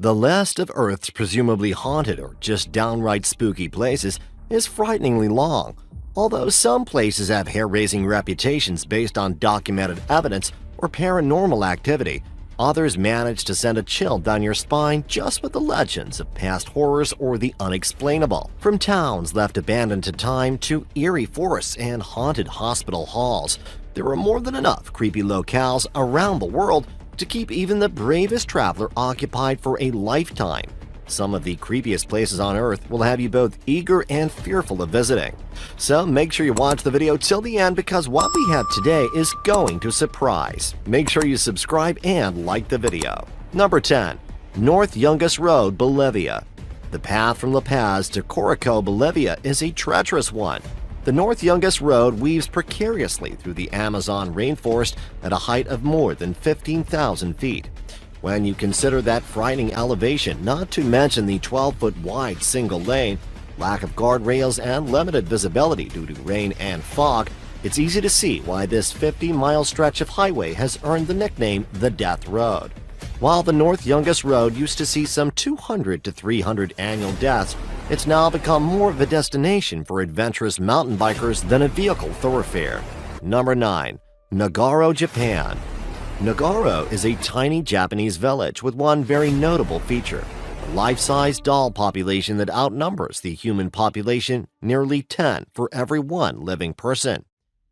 The list of Earth's presumably haunted or just downright spooky places is frighteningly long. Although some places have hair-raising reputations based on documented evidence or paranormal activity, others manage to send a chill down your spine just with the legends of past horrors or the unexplainable. From towns left abandoned to time to eerie forests and haunted hospital halls, there are more than enough creepy locales around the world to keep even the bravest traveler occupied for a lifetime. Some of the creepiest places on Earth will have you both eager and fearful of visiting. So make sure you watch the video till the end because what we have today is going to surprise. Make sure you subscribe and like the video. Number 10. North Yungas Road, Bolivia. The path from La Paz to Corico, Bolivia is a treacherous one. The North Yungas Road weaves precariously through the Amazon rainforest at a height of more than 15,000 feet. When you consider that frightening elevation, not to mention the 12-foot wide single lane, lack of guardrails, and limited visibility due to rain and fog, it's easy to see why this 50-mile stretch of highway has earned the nickname the Death Road. While the North Yungas Road used to see some 200 to 300 annual deaths, it's now become more of a destination for adventurous mountain bikers than a vehicle thoroughfare. Number 9. Nagaro, Japan. Nagaro is a tiny Japanese village with one very notable feature: a life-size doll population that outnumbers the human population nearly 10 for every one living person.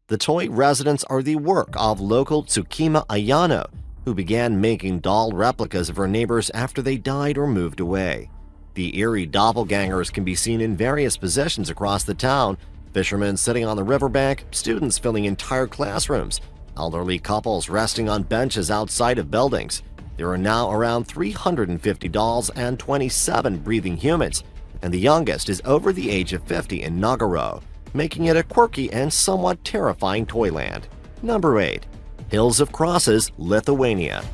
The toy residents are the work of local Tsukima Ayano, who began making doll replicas of her neighbors after they died or moved away. The eerie doppelgangers can be seen in various positions across the town: fishermen sitting on the riverbank, students filling entire classrooms, elderly couples resting on benches outside of buildings. There are now around 350 dolls and 27 breathing humans, and the youngest is over the age of 50 in Nagaro, making it a quirky and somewhat terrifying toyland. Number 8. Hills of Crosses, Lithuania.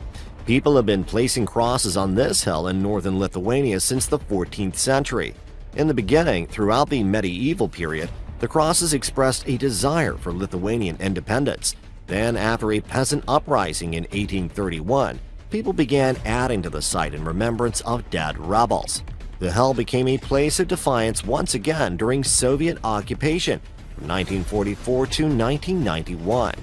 People have been placing crosses on this hill in northern Lithuania since the 14th century. In the beginning, throughout the medieval period, the crosses expressed a desire for Lithuanian independence. Then, after a peasant uprising in 1831, people began adding to the site in remembrance of dead rebels. The hill became a place of defiance once again during Soviet occupation from 1944 to 1991.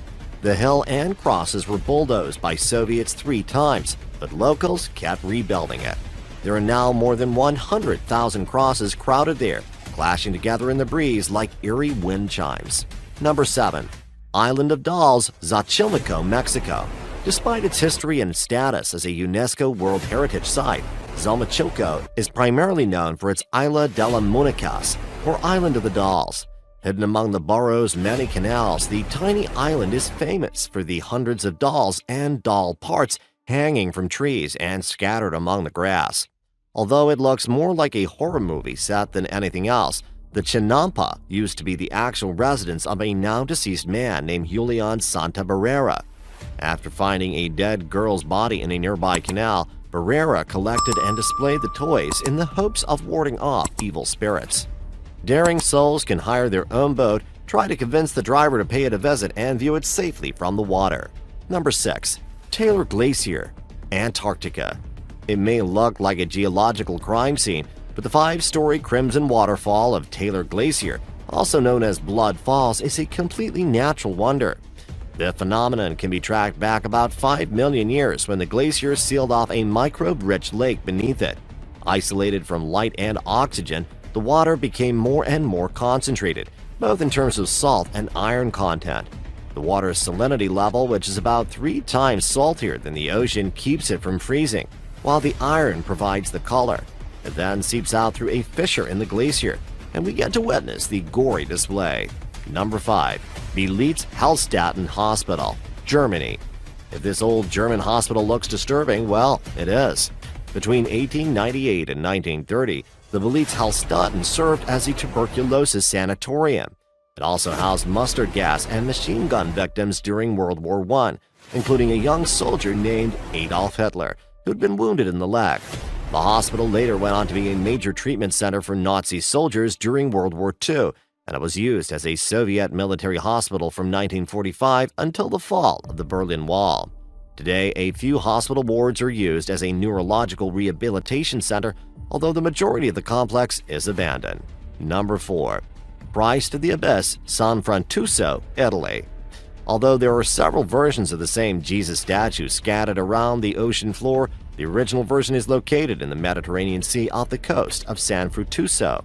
The hill and crosses were bulldozed by Soviets 3 times, but locals kept rebuilding it. There are now more than 100,000 crosses crowded there, clashing together in the breeze like eerie wind chimes. Number 7. Island of Dolls, Xochimilco, Mexico. Despite its history and status as a UNESCO World Heritage Site, Xochimilco is primarily known for its Isla de las Muñecas, or Island of the Dolls. Hidden among the borough's many canals, the tiny island is famous for the hundreds of dolls and doll parts hanging from trees and scattered among the grass. Although it looks more like a horror movie set than anything else, the Chinampa used to be the actual residence of a now-deceased man named Julian Santa Barrera. After finding a dead girl's body in a nearby canal, Barrera collected and displayed the toys in the hopes of warding off evil spirits. Daring souls can hire their own boat, try to convince the driver to pay it a visit, and view it safely from the water. Number 6. Taylor Glacier, Antarctica. It may look like a geological crime scene, but the 5-story crimson waterfall of Taylor Glacier, also known as Blood Falls, is a completely natural wonder. The phenomenon can be tracked back about 5 million years when the glacier sealed off a microbe-rich lake beneath it. Isolated from light and oxygen, the water became more and more concentrated, both in terms of salt and iron content. The water's salinity level, which is about 3 times saltier than the ocean, keeps it from freezing, while the iron provides the color. It then seeps out through a fissure in the glacier, and we get to witness the gory display. Number 5. Belitz Hallstatten Hospital, Germany. If this old German hospital looks disturbing, well, it is. Between 1898 and 1930, the Belitz Hallstatten served as a tuberculosis sanatorium. It also housed mustard gas and machine gun victims during World War I, including a young soldier named Adolf Hitler, who'd been wounded in the leg. The hospital later went on to be a major treatment center for Nazi soldiers during World War II, and it was used as a Soviet military hospital from 1945 until the fall of the Berlin Wall. Today, a few hospital wards are used as a neurological rehabilitation center, although the majority of the complex is abandoned. Number 4. Christ of the Abyss, San Frantuso, Italy. Although there are several versions of the same Jesus statue scattered around the ocean floor, the original version is located in the Mediterranean Sea off the coast of San Frantuso.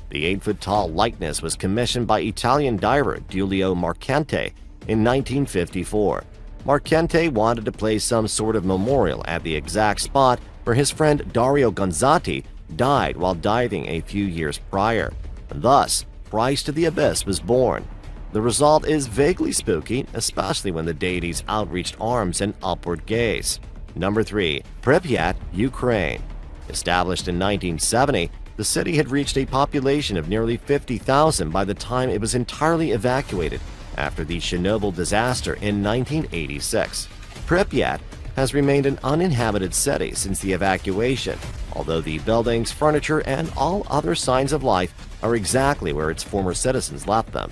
The 8-foot-tall likeness was commissioned by Italian diver Giulio Marchente in 1954. Marchente wanted to place some sort of memorial at the exact spot where his friend Dario Gonzatti died while diving a few years prior. Thus, Christ of the Abyss was born. The result is vaguely spooky, especially when the deity's outreached arms and upward gaze. Number 3. Pripyat, Ukraine. Established in 1970, the city had reached a population of nearly 50,000 by the time it was entirely evacuated after the Chernobyl disaster in 1986. Pripyat has remained an uninhabited city since the evacuation, although the buildings, furniture, and all other signs of life are exactly where its former citizens left them.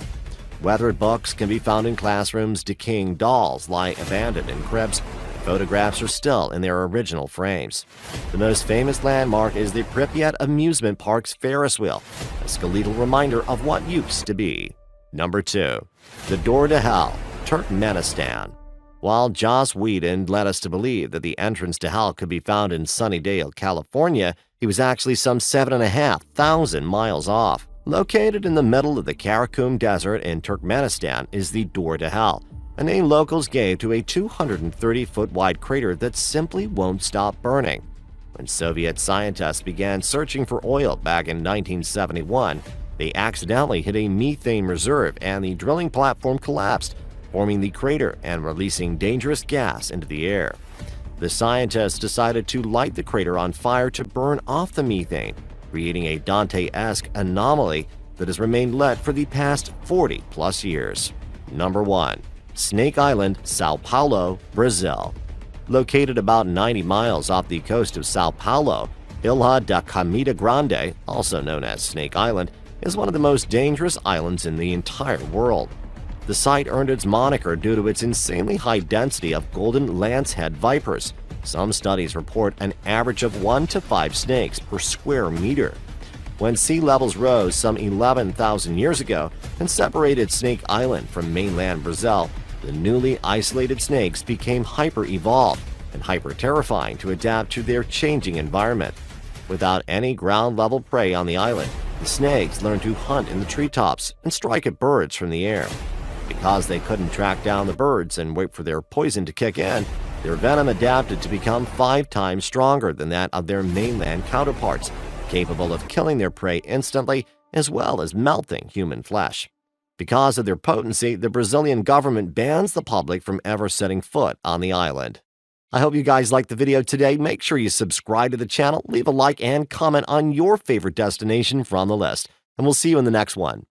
Weathered books can be found in classrooms, decaying dolls lie abandoned in cribs, and photographs are still in their original frames. The most famous landmark is the Pripyat Amusement Park's Ferris wheel, a skeletal reminder of what used to be. Number 2. The Door to Hell, Turkmenistan. While Joss Whedon led us to believe that the entrance to hell could be found in Sunnydale, California, he was actually some 7,500 miles off. Located in the middle of the Karakum Desert in Turkmenistan is the Door to Hell, a name locals gave to a 230-foot-wide crater that simply won't stop burning. When Soviet scientists began searching for oil back in 1971, they accidentally hit a methane reserve and the drilling platform collapsed, forming the crater and releasing dangerous gas into the air. The scientists decided to light the crater on fire to burn off the methane, creating a Dante-esque anomaly that has remained lit for the past 40-plus years. Number 1. Snake Island, Sao Paulo, Brazil. Located about 90 miles off the coast of Sao Paulo, Ilha da Camida Grande, also known as Snake Island, is one of the most dangerous islands in the entire world. The site earned its moniker due to its insanely high density of golden lancehead vipers. Some studies report an average of 1 to 5 snakes per square meter. When sea levels rose some 11,000 years ago and separated Snake Island from mainland Brazil, the newly isolated snakes became hyper-evolved and hyper-terrifying to adapt to their changing environment. Without any ground-level prey on the island, the snakes learned to hunt in the treetops and strike at birds from the air. Because they couldn't track down the birds and wait for their poison to kick in, their venom adapted to become 5 times stronger than that of their mainland counterparts, capable of killing their prey instantly as well as melting human flesh. Because of their potency, the Brazilian government bans the public from ever setting foot on the island. I hope you guys liked the video today. Make sure you subscribe to the channel, leave a like, and comment on your favorite destination from the list. And we'll see you in the next one.